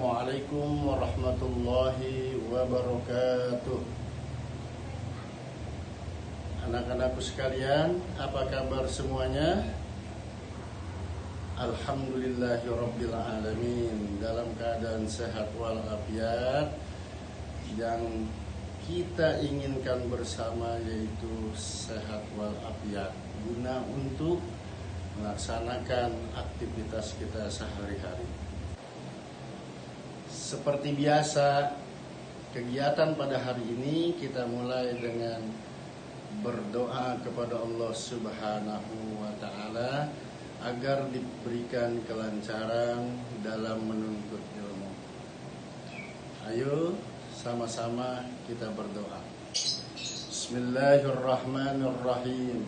Assalamualaikum warahmatullahi wabarakatuh. Anak-anakku sekalian, apa kabar semuanya? Alhamdulillahirabbil alamin, dalam keadaan sehat walafiat. Yang kita inginkan bersama yaitu sehat walafiat, guna untuk melaksanakan aktivitas kita sehari-hari. Seperti biasa, kegiatan pada hari ini kita mulai dengan berdoa kepada Allah Subhanahu wa Ta'ala agar diberikan kelancaran dalam menuntut ilmu. Ayo sama-sama kita berdoa. Bismillahirrahmanirrahim.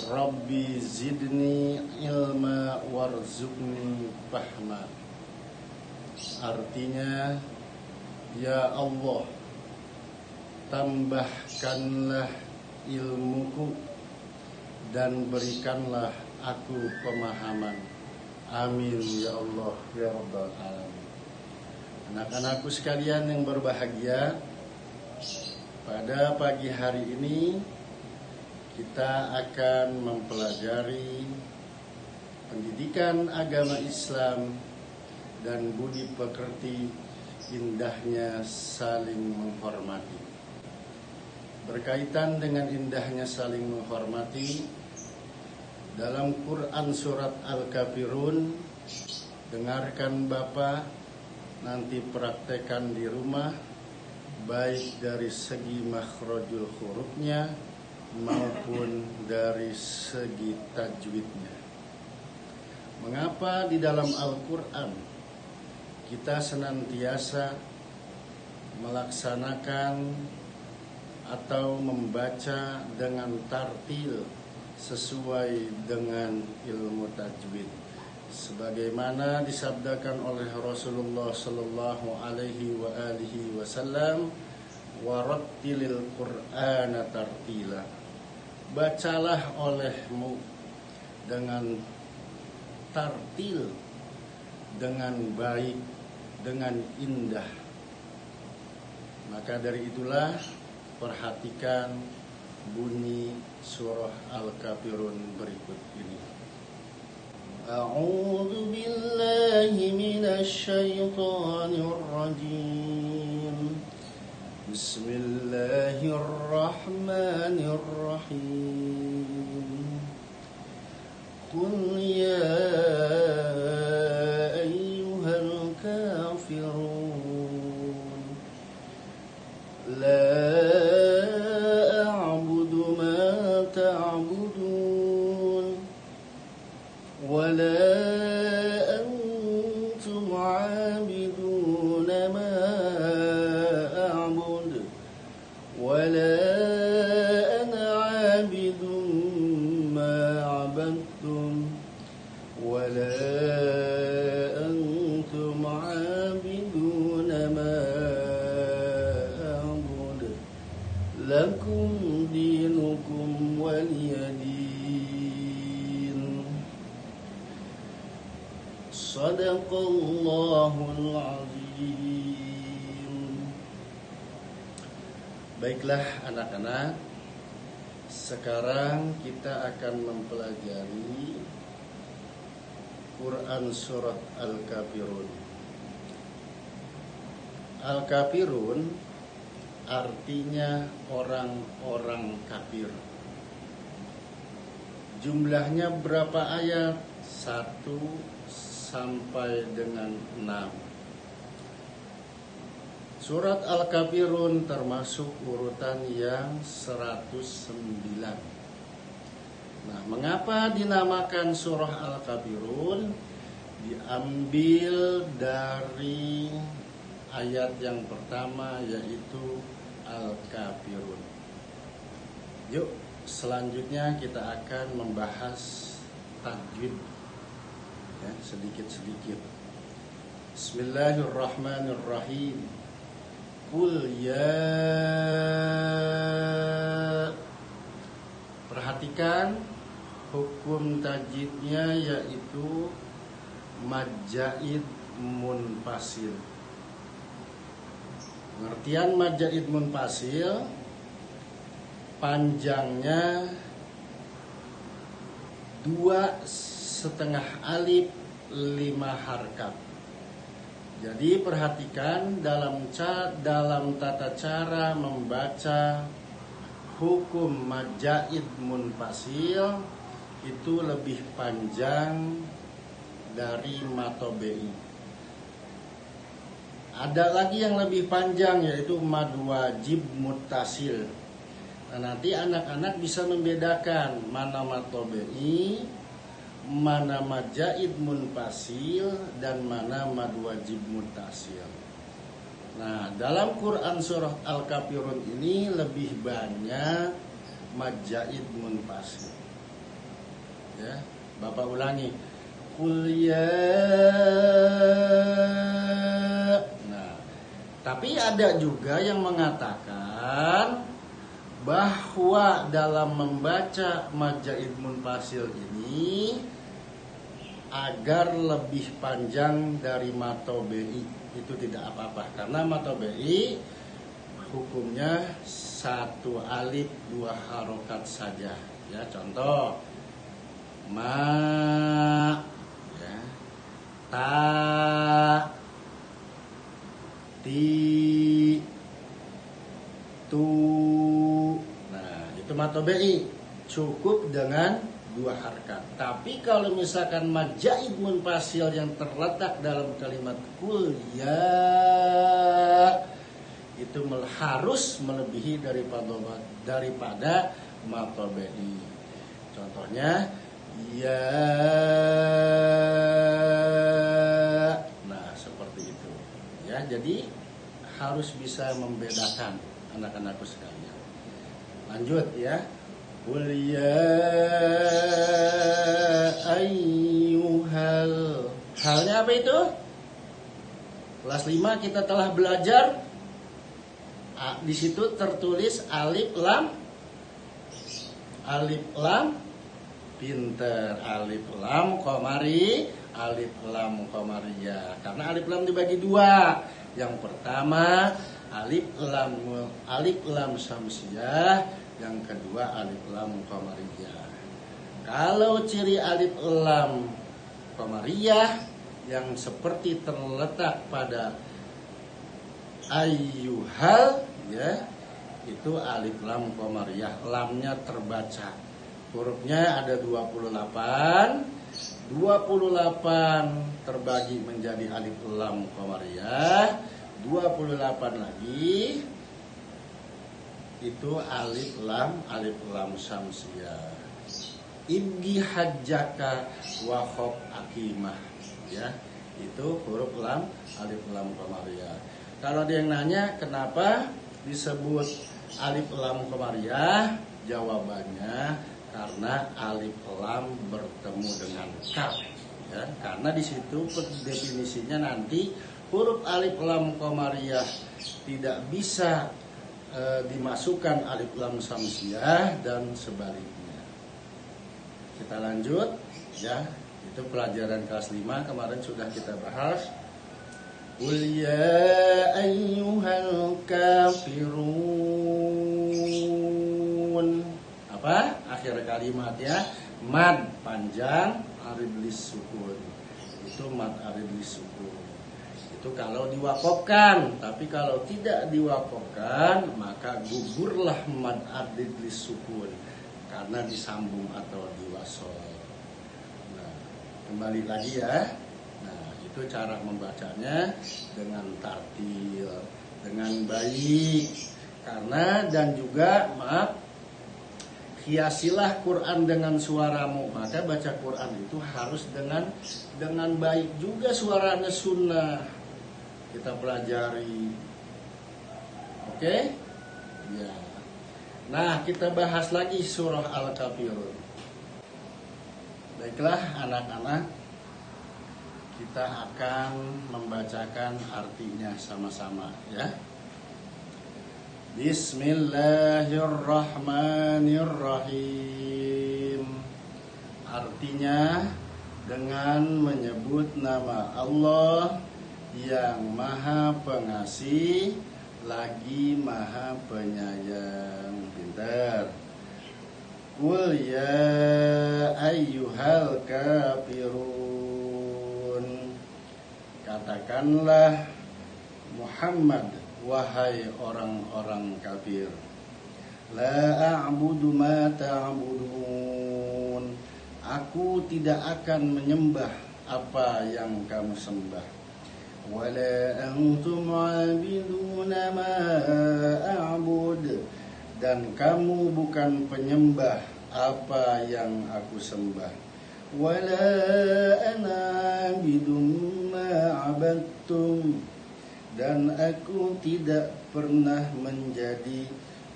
Rabbi zidni ilma warzuqni fahma. Artinya, ya Allah, tambahkanlah ilmuku dan berikanlah aku pemahaman. Amin ya Allah ya Rabbal alamin. Anak-anakku sekalian yang berbahagia, pada pagi hari ini kita akan mempelajari pendidikan agama Islam dan budi pekerti, indahnya saling menghormati. Berkaitan dengan indahnya saling menghormati, dalam Quran surat Al-Kafirun, dengarkan Bapak, nanti praktekan di rumah, baik dari segi makhrajul hurufnya maupun dari segi tajwidnya. Mengapa di dalam Al-Quran kita senantiasa melaksanakan atau membaca dengan tartil sesuai dengan ilmu tajwid, sebagaimana disabdakan oleh Rasulullah sallallahu alaihi wasallam, warattilil Qur'ana tartila. Bacalah olehmu dengan tartil, dengan baik, dengan indah. Maka dari itulah perhatikan bunyi surah Al-Kafirun berikut ini. A'udzu billahi minasy syaithanir rajim. Bismillahirrahmanirrahim. Qul ya ayyuhal kafirun la a'budu ma ta'budun wa la antum 'abiduna ma a'budu wa la ana 'abidun ma 'abadtum wa la antum 'abiduna ma a'budu lakum dinukum waliyadin. Sadaqallahul azim. Baiklah anak-anak, sekarang kita akan mempelajari Quran surat Al-Kafirun. Al-Kafirun artinya orang-orang kafir. Jumlahnya berapa ayat? 1 sampai dengan 6. Surat Al-Kafirun termasuk urutan yang 109. Nah, mengapa dinamakan surah Al-Kafirun? Diambil dari ayat yang pertama, yaitu Al-Kafirun. Yuk, selanjutnya kita akan membahas tajwid ya, sedikit-sedikit. Bismillahirrahmanirrahim. Qul ya. Perhatikan hukum tajwidnya, yaitu mad jaid munfasil. Pengertian mad jaid munfasil, panjangnya 2,5 alif 5 harkat. Jadi perhatikan dalam tata cara membaca hukum mad jaid munfasil itu lebih panjang dari matobe'i. Ada lagi yang lebih panjang, yaitu mad wajib muttasil. Nah, nanti anak-anak bisa membedakan mana matobe'i, mana mad jaid munfasil, dan mana mad wajib muttasil. Nah, dalam Quran surah Al-Kafirun ini lebih banyak mad jaid munfasil. Ya, Bapak ulangi. Qul ya. Nah, tapi ada juga yang mengatakan bahwa dalam membaca mad jaid munfasil ini agar lebih panjang dari matobe'i, itu tidak apa-apa, karena matobe'i hukumnya 1 alif 2 harokat saja. Ya, contoh ma, ya, ta, ti, tu. Nah, itu matobe'i cukup dengan 2 harkat. Tapi kalau misalkan mad jaid munfasil yang terletak dalam kalimat qul ya, itu harus melebihi daripada matobe'i. Contohnya ya. Nah, seperti itu. Ya, jadi harus bisa membedakan anak-anakku sekalian. Lanjut ya. Qul ya ayyuhal. Halnya apa itu? Kelas 5 kita telah belajar. Di situ tertulis alif lam. Alif lam, pinter. Alif lam komari, alif lam komaria. Karena alif lam dibagi 2. Yang pertama alif lam syamsiyah, yang kedua alif lam qamariyah. Kalau ciri alif lam qamariyah yang seperti terletak pada ayyuhal, ya, itu alif lam qamariyah, lamnya terbaca. Hurufnya ada 28. 28 terbagi menjadi alif lam qamariyah. 28 lagi itu alif lam syamsiyah. Ibgi hajjaka wa khop akimah, ya, itu huruf lam, alif lam qamariyah. Kalau ada yang nanya kenapa disebut alif lam qamariyah, jawabannya karena alif lam bertemu dengan kaf, ya. Karena di situ definisinya nanti huruf alif lam qamariyah tidak bisa dimasukkan alif lam syamsiyah dan sebaliknya. Kita lanjut, ya. Itu pelajaran kelas 5 kemarin sudah kita bahas. Qul ya ayyuhal kafirun. Apa? Akhir kalimatnya mad panjang arid lis sukun. Itu mad arid lis sukun. Itu kalau diwakofkan. Tapi kalau tidak diwakofkan, maka gugurlah mad arid lis sukun, karena disambung atau diwasol. Nah, kembali lagi ya. Nah, itu cara membacanya dengan tartil, dengan baik. Karena dan juga hiasilah Quran dengan suaramu. Maka baca Quran itu harus dengan baik juga, suaranya sunnah. Kita pelajari. Oke? Ya. Nah, kita bahas lagi surah Al-Kafirun. Baiklah anak-anak, kita akan membacakan artinya sama-sama, ya. Bismillahirrahmanirrahim. Artinya dengan menyebut nama Allah yang Maha Pengasih, lagi Maha Penyayang. Pintar. Qul ya ayyuhal kafirun. Katakanlah Muhammad, wahai orang-orang kafir. La a'budu ma ta'budun. Aku tidak akan menyembah apa yang kamu sembah. Wala antum 'abiduna ma a'bud. Dan kamu bukan penyembah apa yang aku sembah. Wala ana 'abidum ma 'abadtum. Dan aku tidak pernah menjadi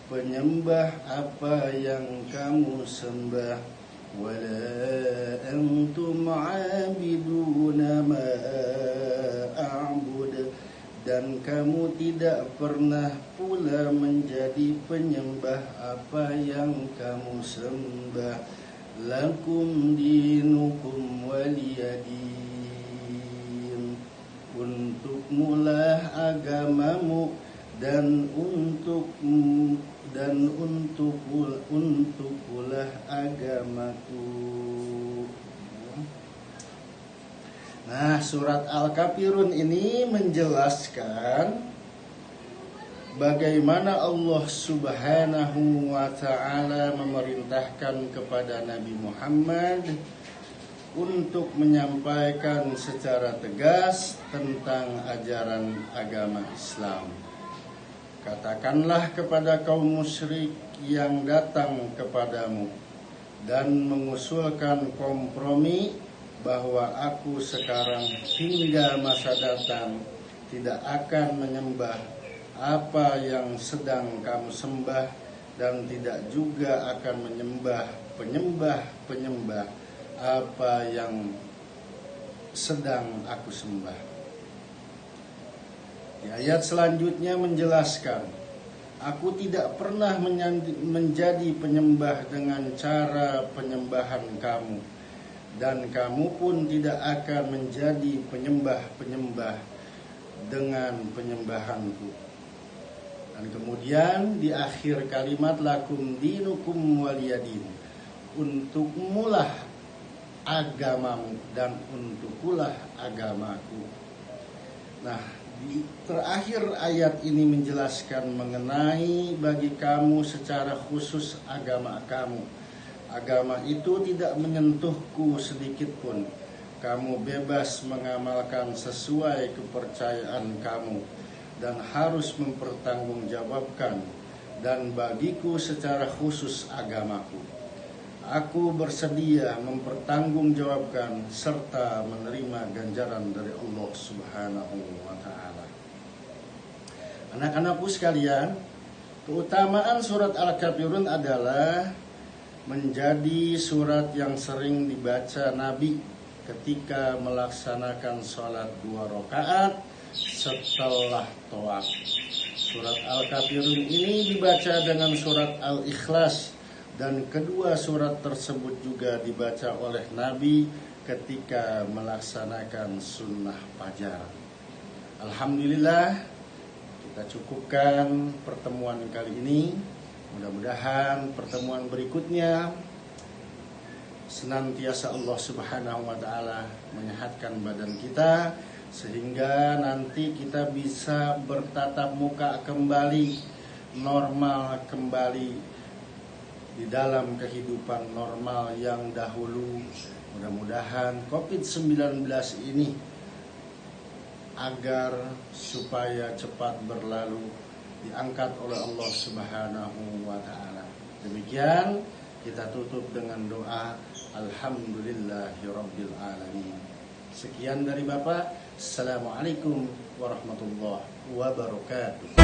penyembah apa yang kamu sembah. Wala antum 'abiduna ma a'bud. Dan kamu tidak pernah pula menjadi penyembah apa yang kamu sembah. Lakum dinukum waliyadin. Untukmulah agamamu dan untukulah agamaku. Nah, surat Al-Kafirun ini menjelaskan bagaimana Allah Subhanahu wa ta'ala memerintahkan kepada Nabi Muhammad untuk menyampaikan secara tegas tentang ajaran agama Islam. Katakanlah kepada kaum musyrik yang datang kepadamu dan mengusulkan kompromi bahwa aku sekarang hingga masa datang tidak akan menyembah apa yang sedang kamu sembah dan tidak juga akan menyembah penyembah apa yang sedang aku sembah. Di ayat selanjutnya menjelaskan, aku tidak pernah menjadi penyembah dengan cara penyembahan kamu, dan kamu pun tidak akan menjadi penyembah dengan penyembahanku. Dan kemudian di akhir kalimat, lakum dinukum waliyadin. Untukmulah agamamu dan untukulah agamaku. Nah, di terakhir ayat ini menjelaskan mengenai bagi kamu secara khusus agama kamu. Agama itu tidak menyentuhku sedikit pun. Kamu bebas mengamalkan sesuai kepercayaan kamu dan harus mempertanggungjawabkan. Dan bagiku secara khusus agamaku. Aku bersedia mempertanggungjawabkan serta menerima ganjaran dari Allah Subhanahu wa ta'ala. Anak-anakku sekalian, keutamaan surat Al-Kafirun adalah menjadi surat yang sering dibaca Nabi ketika melaksanakan sholat 2 rakaat setelah tawaf. Surat Al-Kafirun ini dibaca dengan surat Al-Ikhlas, dan kedua surat tersebut juga dibaca oleh Nabi ketika melaksanakan sunnah fajar. Alhamdulillah, kita cukupkan pertemuan kali ini. Mudah-mudahan pertemuan berikutnya senantiasa Allah Subhanahu wa ta'ala menyehatkan badan kita, sehingga nanti kita bisa bertatap muka kembali, normal kembali di dalam kehidupan normal yang dahulu. Mudah-mudahan COVID-19 ini agar supaya cepat berlalu, diangkat oleh Allah Subhanahu wa ta'ala. Demikian kita tutup dengan doa Alhamdulillahirabbil alamin. Sekian dari Bapak. Assalamualaikum warahmatullahi wabarakatuh.